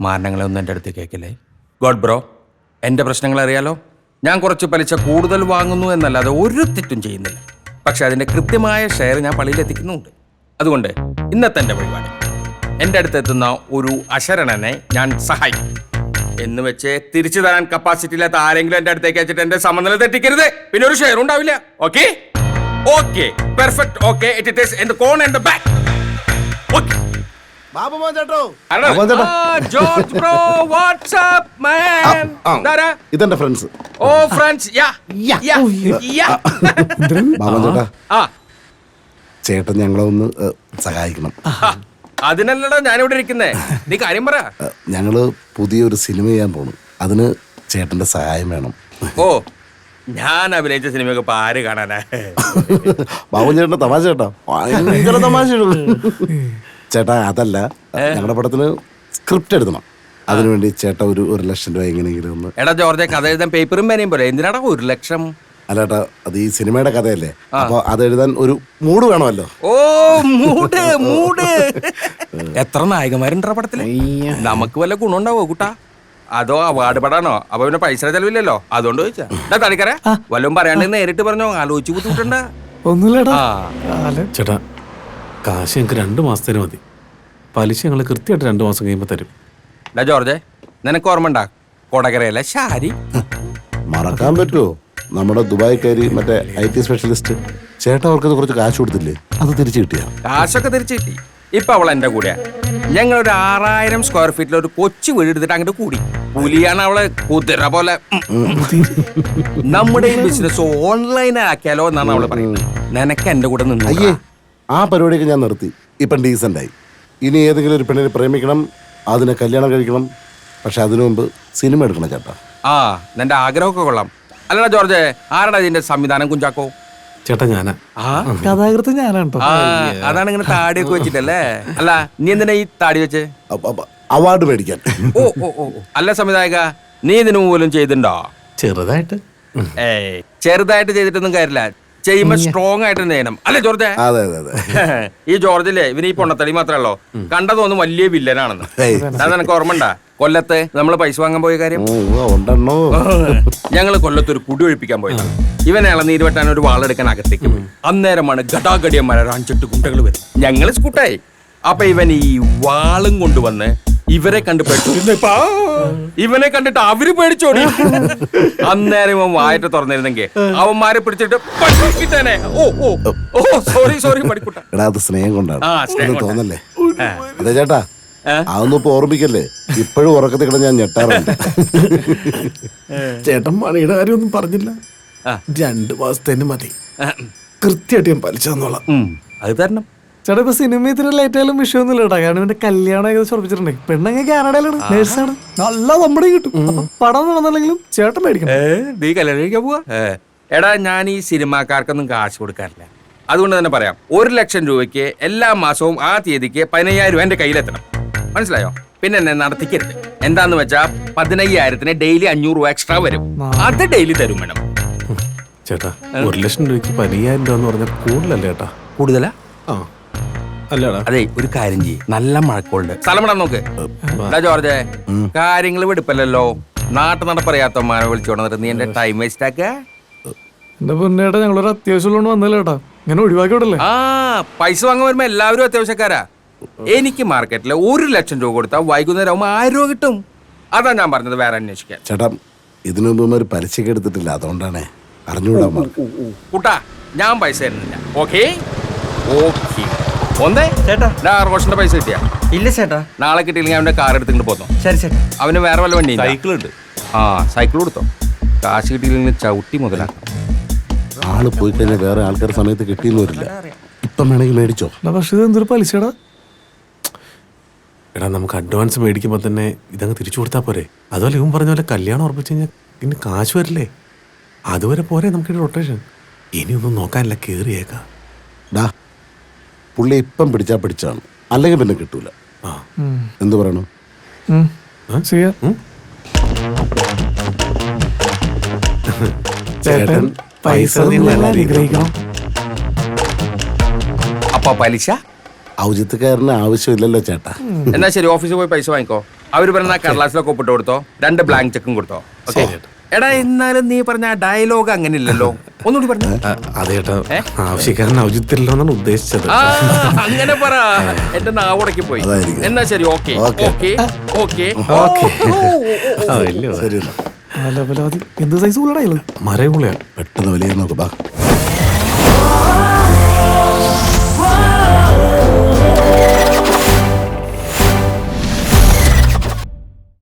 മാരണങ്ങളൊന്നും എൻ്റെ അടുത്ത് കേൾക്കില്ലേ. ഗോഡ് ബ്രോ, എൻ്റെ പ്രശ്നങ്ങൾ അറിയാലോ. ഞാൻ കുറച്ച് പലിശ കൂടുതൽ വാങ്ങുന്നു എന്നല്ലാതെ ഒരു തെറ്റും ചെയ്യുന്നില്ല. പക്ഷെ അതിൻ്റെ കൃത്യമായ ഷെയർ ഞാൻ പള്ളിയിൽ എത്തിക്കുന്നുണ്ട്. അതുകൊണ്ട് ഇന്നത്തെ എൻ്റെ വഴിപാട്, എൻ്റെ അടുത്ത് എത്തുന്ന ഒരു അശരണനെ ഞാൻ സഹായിക്കും എന്ന് വെച്ച് തിരിച്ചു തരാൻ കപ്പാസിറ്റി ഇല്ലാത്ത ആരെങ്കിലും എൻ്റെ അടുത്തേക്ക് വെച്ചിട്ട് എൻ്റെ സമനില തെറ്റിക്കരുത്. പിന്നെ ഒരു ഷെയർ ഉണ്ടാവില്ല. Okay okay, perfect. Okay, it is in the corn and the back. Okay George bro, what's up man? ഇതെന്റെ ഫ്രണ്ട്സ്. ഓ ഫ്രണ്ട്സ്, യാ യാ യാ. ബാബൻ ചേട്ടാ, ചേട്ടൻ ഞങ്ങളെ ഒന്ന് സഹായിക്കണം. അതിനല്ലടാ ഞാനിവിടെ ഇരിക്കുന്നേ. നീ കാര്യം പറ. ഞങ്ങള് പുതിയൊരു സിനിമ ചെയ്യാൻ പോണു. അതിന് ചേട്ടന്റെ സഹായം വേണം. ഓ, ഞാൻ അഭിനയിച്ച സിനിമയൊക്കെ ഇപ്പൊ ആര് കാണാനാ? ബാബൻ ചേട്ടന്റെ തമാശ ചേട്ടാ, ഭയങ്കര തമാശ ചേട്ടാ. അതല്ല, ഞങ്ങളുടെ പടത്തിന് സ്ക്രിപ്റ്റ് എഴുതണം. അതിനുവേണ്ടി ചേട്ടാ ഒരു 1,00,000 രൂപ എങ്ങനെയെങ്കിലും ഒന്ന്. എടാ ജോർജെ, കഥ എഴുതാൻ പേപ്പറും പേനയും പോലെ എന്തിനാടാ 1,00,000? അല്ലേട്ടാ, അത് ഈ സിനിമയുടെ കഥയല്ലേ, അപ്പൊ അത് എഴുതാൻ ഒരു മൂഡ് വേണമല്ലോ. ഓ മൂഡ് മൂഡ്. എത്ര നായകന്മാരുണ്ടാ പടത്തില്? നമുക്ക് വല്ല ഗുണമുണ്ടാവോ കൂട്ടാ? അതോ അവാർഡ് പടാണോ? അപ്പൊ പിന്നെ പൈസ ചെലവില്ലല്ലോ, അതുകൊണ്ട് ചോദിച്ചാ. തളിക്കറ വല്ലതും പറയാണ്ട് നേരിട്ട് പറഞ്ഞോ, ആലോചിച്ച് ബുദ്ധിമുട്ടുണ്ടാ? ഒന്നുമില്ലടാ ചേട്ടാ, കാശ് ഞങ്ങൾക്ക് 2 മാസത്തേന് മതി. പലിശ ഞങ്ങൾ കൃത്യമായിട്ട് 2 മാസം കഴിയുമ്പോൾ തരും. ജോർജെ, നിനക്ക് ഓർമ്മ ഉണ്ടാ കൊടകരയല്ല ശാരി? മറക്കാൻ പറ്റുമോ? നമ്മുടെ ദുബായ്ക്കാരി മറ്റേ IT സ്പെഷ്യലിസ്റ്റ് ചേട്ടാ, അവർക്ക് കുറച്ച് കാശ് കൊടുത്തില്ലേ? അത് തിരിച്ചു കിട്ടിയ? കാശൊക്കെ തിരിച്ചു കിട്ടി. ഇപ്പൊ അവൾ എന്റെ കൂടെ. ഞങ്ങളൊരു 6000 സ്ക്വയർ ഫീറ്റിൽ ഒരു കൊച്ചു വീട് എടുത്തിട്ട് അങ്ങോട്ട് കൂടി. പുലിയാണ് അവളെ കുതിര പോലെ. നമ്മുടെ ഈ ബിസിനസ് ഓൺലൈൻ ആക്കിയാലോ എന്നാണ് അവള് പറയുന്നത്. നിനക്ക് എന്റെ കൂടെ നിന്ന്. അയ്യേ, ആ പരിപാടിയൊക്കെ ഞാൻ നിർത്തി. ഇപ്പം ഡീസൻ്റായി. ഇനി ഏതെങ്കിലും ഒരു പെണ്ണിനെ പ്രേമിക്കണം, അതിനെ കല്യാണം കഴിക്കണം. പക്ഷെ അതിനു മുമ്പ് സിനിമ എടുക്കണം ചേട്ടാ. ആ, നിന്റെ ആഗ്രഹമൊക്കെ കൊള്ളാം. അല്ലടാ ജോർജ്, ആരടാ ഇതിന്റെ സംവിധാനം? കുഞ്ചാക്കോ ചേട്ടാ ഞാനാ. കഥാകൃത്ത് ഞാനാട്ടോ. ആ, അതാണ് ഇങ്ങനെ താടിയൊക്കെ വെച്ചിട്ടല്ലേ? അല്ല, നീ എന്തിനാ ഈ താടി വെച്ച്? അവാർഡ് മേടിക്കാൻ. ഓ ഓ ഓ, അല്ല സംവിധായക, നീ ഇതിനു പോലും ചെയ്തിട്ടുണ്ടോ? ചെറുതായിട്ട്. ഏയ്, ചെറുതായിട്ട് ചെയ്തിട്ടൊന്നും കാര്യമില്ല. ചെയ്യുമ്പോ സ്ട്രോങ് ആയിട്ട് ചെയ്യണം. അല്ലേ ജോർജ്? അതെ അതെ അതെ. ഈ ജോർജില്ലേ, ഇവന് ഈ പൊണ്ണത്തടി മാത്രമല്ലോ കണ്ടതൊന്നും വലിയ വില്ലനാണെന്ന്. അത് നിനക്ക് ഓർമ്മ ഉണ്ടാ? കൊല്ലത്ത് നമ്മള് പൈസ വാങ്ങാൻ പോയ കാര്യം. ഞങ്ങള് കൊല്ലത്ത് ഒരു കുടി ഒഴിപ്പിക്കാൻ പോയത്. ഇവനെ ഇളനീര് വെട്ടാൻ ഒരു വാളെടുക്കാൻ അകത്തേക്ക് പോയി. അന്നേരമാണ് ഗടാഗടിയന്മാരെ 5-8 ഗുണ്ടകൾ വരും. ഞങ്ങള് സ്കൂട്ടായി. അപ്പൊ ഇവൻ ഈ വാളും കൊണ്ടുവന്ന് ഇവരെ കണ്ട് ഇവനെ കണ്ടിട്ട് അവര് പേടിച്ചോടി. അന്നേരം ഇവൻ വായിട്ട് തുറന്നിരുന്നെങ്കിൽ അവന്മാരെ പിടിച്ചിട്ട് പഠിപ്പിച്ചേനെ. ഓ ഓ ഓ, സോറി സോറി പഠിക്കൂട്ട. അത് സ്നേഹം കൊണ്ടാണ് തോന്നല്ലേ? അതെ ചേട്ടാ, അതൊന്നും ഇപ്പൊ ഓർമ്മിക്കല്ലേ. ഇപ്പോഴും ഉറക്കത്തിൽ കിടന്ന് ഞാൻ ഞെട്ടാറുണ്ട്. ചേട്ടൻ പണിയുടെ കാര്യമൊന്നും പറഞ്ഞില്ല. 2 മാസത്തേന് മതി. കൃത്യമായിട്ട് ഞാൻ പലിശ തന്നോളാം. അത് തരണം ചേട്ടാ. ഇപ്പൊ സിനിമ ഇത്ര ലേറ്റ് ആയാലും വിഷയമൊന്നുമില്ല കേട്ടോ. കാരണം ഇവന്റെ കല്യാണം ഏകദേശം ഉറപ്പിച്ചിട്ടുണ്ട്. പെണ്ണങ്ങ കാനഡയിലാണ്, നേഴ്സാണ്. നല്ല നമ്മുടെ കിട്ടും. അപ്പൊ പടം നടന്നില്ലെങ്കിലും ചേട്ടൻ മേടിക്കണം. നീ കല്യാണം കഴിക്കാൻ പോവാ? എടാ, ഞാൻ ഈ സിനിമാക്കാർക്കൊന്നും കാശ് കൊടുക്കാറില്ല. അതുകൊണ്ട് തന്നെ പറയാം, 1,00,000 രൂപയ്ക്ക് എല്ലാ മാസവും ആ തീയതിക്ക് 15,000 രൂപ എന്റെ കയ്യിലെത്തണം. മനസ്സിലായോ? പിന്നെ എന്നെ നടത്തിക്കരുത്. എന്താന്ന് വെച്ചാ 15,000-ന് ഡെയിലി 500 രൂപ എക്സ്ട്രാ വരും. അത് ഡെയിലി തരും വേണം. ചേട്ടാ, 1,00,000 രൂപയ്ക്ക് 15,000 രൂപ എന്ന് പറഞ്ഞാൽ കൂടുതലല്ലേ ചേട്ടാ? കൂടുതലാ? ആ, അല്ലടാ. അതെ, ഒരു കാര്യം ചെയ്യ്. നല്ല മഴക്കോളുണ്ട്, സ്ഥലം വിടാൻ നോക്ക്. ജോർജെ, കാര്യങ്ങൾ വെടുപ്പല്ലോ. നാട്ടു നടപ്പറിയാത്തമാരെ വിളിച്ചോണ്ടിട്ട് നീ എന്റെ ടൈം വേസ്റ്റ് ആക്ക. എന്റെ പൊന്നേട്ടാ, ഞങ്ങളൊരു അത്യാവശ്യമുള്ളതുകൊണ്ട് വന്നല്ലോ കേട്ടാ. ഇങ്ങനെ ഒഴിവാക്കി വിടല്ലേ? ആ, പൈസ വാങ്ങാൻ വരുമ്പോ എല്ലാവരും അത്യാവശ്യക്കാരാ. എനിക്ക് മാർക്കറ്റില് 1,00,000 രൂപ കൊടുത്താൽ വൈകുന്നേരം ആവുമ്പോ 1000 രൂപ കിട്ടും. അതാ ഞാൻ പറഞ്ഞത്, വേറെ അന്വേഷിക്കാൻ. ചേട്ടാ, ഇതിനു മുമ്പ് ഒരു പലിശക്ക് എടുത്തിട്ടില്ല, അതുകൊണ്ടാണ് അറിഞ്ഞുകൂടാ. കൂട്ടാ, ഞാൻ പൈസ തരുന്നില്ല. Okay okay. ഒന്നേ ചേട്ടാ, റോഷന്റെ പൈസ കിട്ടിയാ? ഇല്ല ചേട്ടാ. നാളെ കിട്ടിയില്ലെങ്കിൽ അവന്റെ കാർ എടുത്തിട്ട് പോന്നോ? ശരി ചേട്ടാ. അവന് വേറെ വല്ല വണ്ടി സൈക്കിൾ ഉണ്ട്. ആ, സൈക്കിൾ കൊടുത്തോ. കാശ് കിട്ടിയില്ലെങ്കിൽ ചവിട്ടി മുതലാക്കാം. ആള് പോയി കഴിഞ്ഞാൽ വേറെ ആൾക്കാർ സമയത്ത് കിട്ടിയെന്ന് വരില്ല. ഇപ്പം വേണമെങ്കിൽ മേടിച്ചോ. പക്ഷെ ഇത് എന്തൊരു പലിശടാ? എടാ, നമുക്ക് അഡ്വാൻസ് മേടിക്കുമ്പോൾ തന്നെ ഇതങ്ങ് തിരിച്ചു കൊടുത്താൽ പോരെ? അതുപോലെ ഇവൻ പറഞ്ഞ പോലെ കല്യാണം ഉറപ്പിച്ചു കഴിഞ്ഞാൽ പിന്നെ കാശ് വരില്ലേ? അതുവരെ പോരെ നമുക്കിവിടെ റൊട്ടേഷൻ. ഇനിയൊന്നും നോക്കാനില്ല, കേറിയേക്കാം. ഡാ, പുള്ളി ഇപ്പം പിടിച്ചാ പിടിച്ചാണ്, അല്ലെങ്കിൽ പിന്നെ കിട്ടൂല. എന്ത് പറയണു? ചേട്ടൻ പൈസ അനുഗ്രഹിക്കണം. അപ്പൊ പലിശ ഔചിത്യക്കാരന് ആവശ്യമില്ലല്ലോ ചേട്ടാ. എന്നാ ശരി, ഓഫീസിൽ പോയി പൈസ വാങ്ങിക്കോ. അവര് പറഞ്ഞ കടലാസിലൊക്കെ ഒപ്പിട്ട് കൊടുത്തോ, 2 ബ്ലാങ്ക് ചെക്കും കൊടുത്തോ. ഓക്കെ. എടാ എന്നാലും നീ പറഞ്ഞ ആ ഡയലോഗ് അങ്ങനെ ഇല്ലല്ലോ, ഒന്നുകൂടി പറഞ്ഞു. അതെ ചേട്ടാ, ആവശ്യക്കാരൻ ഔചിത്യമില്ല എന്നാണ് ഉദ്ദേശിച്ചത്. ആ, അങ്ങനെ പറ. എന്റെ നാവുടക്കി പോയി. അതായിരിക്കും. എന്നാ ശരി, ഓക്കെ ഓക്കെ. Okay okay. അതല്ലേ ശരി അല്ല, എന്ത് സൈസ് ഉള്ളടാ മരവുള്ളയാ. പെട്ടെന്ന് വലിയ നോക്ക് ബാ.